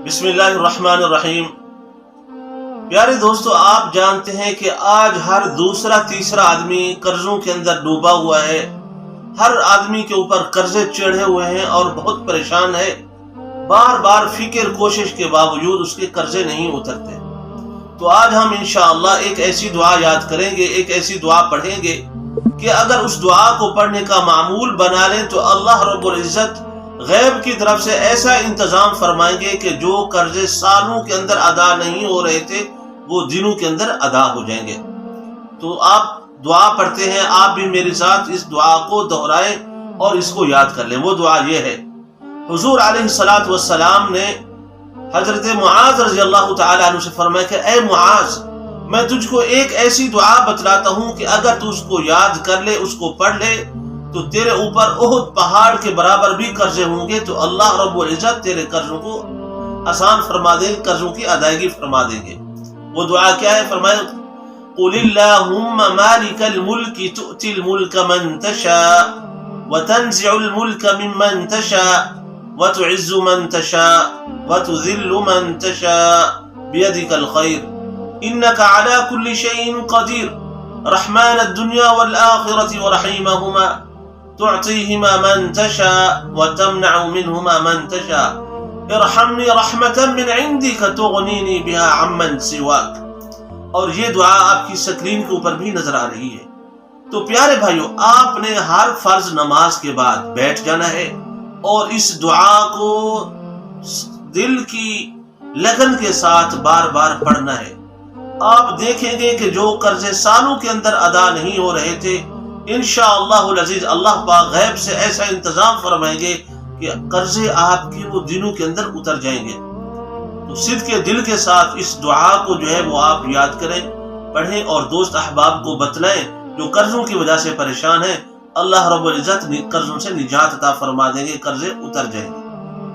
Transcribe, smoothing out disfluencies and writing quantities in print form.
بسم اللہ الرحمن الرحیم۔ پیارے دوستو، آپ جانتے ہیں کہ آج ہر دوسرا تیسرا آدمی قرضوں کے اندر ڈوبا ہوا ہے۔ ہر آدمی کے اوپر قرضے چڑھے ہوئے ہیں اور بہت پریشان ہے۔ بار بار فکر کوشش کے باوجود اس کے قرضے نہیں اترتے۔ تو آج ہم انشاءاللہ ایک ایسی دعا یاد کریں گے، ایک ایسی دعا پڑھیں گے کہ اگر اس دعا کو پڑھنے کا معمول بنا لیں تو اللہ رب العزت غیب کی طرف سے ایسا انتظام فرمائیں گے کہ جو قرضے سالوں کے اندر ادا نہیں ہو رہے تھے وہ دنوں کے اندر ادا ہو جائیں گے۔ تو آپ دعا پڑھتے ہیں، آپ بھی میرے ساتھ اس دعا کو دہرائیں اور اس کو یاد کر لیں۔ وہ دعا یہ ہے، حضور علیہ الصلوۃ والسلام نے حضرت معاذ رضی اللہ تعالی عنہ سے فرمایا کہ اے معاذ، میں تجھ کو ایک ایسی دعا بتلاتا ہوں کہ اگر تو اس کو یاد کر لے، اس کو پڑھ لے تو تیرے اوپر احد پہاڑ کے برابر بھی قرضے ہوں گے تو اللہ رب العزت تیرے قرضوں کو آسان فرما دیں، قرضوں کی ادائیگی فرما دیں گے۔ وہ دعا کیا ہے؟ فرمایا قل اللہم مالک الملک تؤتی الملک من تشاء وتنزع الملک ممن تشاء وتعز من تشاء وتذل من تشاء بیدک الخیر انک علی کل شیء قدیر رحمن الدنیا والآخرة ورحیمہما تعطیہما من تشاء وتمنع منہما من تشاء ارحمنی رحمتا من عندک تغنینی بها عمن سواک۔ اور یہ دعا آپ کی سکرین کے اوپر بھی نظر آ رہی ہے۔ تو پیارے بھائیو، آپ نے ہر فرض نماز کے بعد بیٹھ جانا ہے اور اس دعا کو دل کی لگن کے ساتھ بار بار پڑھنا ہے۔ آپ دیکھیں گے کہ جو قرضے سالوں کے اندر ادا نہیں ہو رہے تھے، انشاءاللہ العزیز اللہ پاک غیب سے ایسا انتظام فرمائیں گے کہ قرضے آپ کے وہ دنوں کے اندر اتر جائیں گے۔ تو صدق کے دل کے ساتھ اس دعا کو جو ہے وہ آپ یاد کریں، پڑھیں اور دوست احباب کو بتلائیں جو قرضوں کی وجہ سے پریشان ہیں۔ اللہ رب العزت قرضوں سے نجات عطا فرما دیں گے، قرضے اتر جائیں گے۔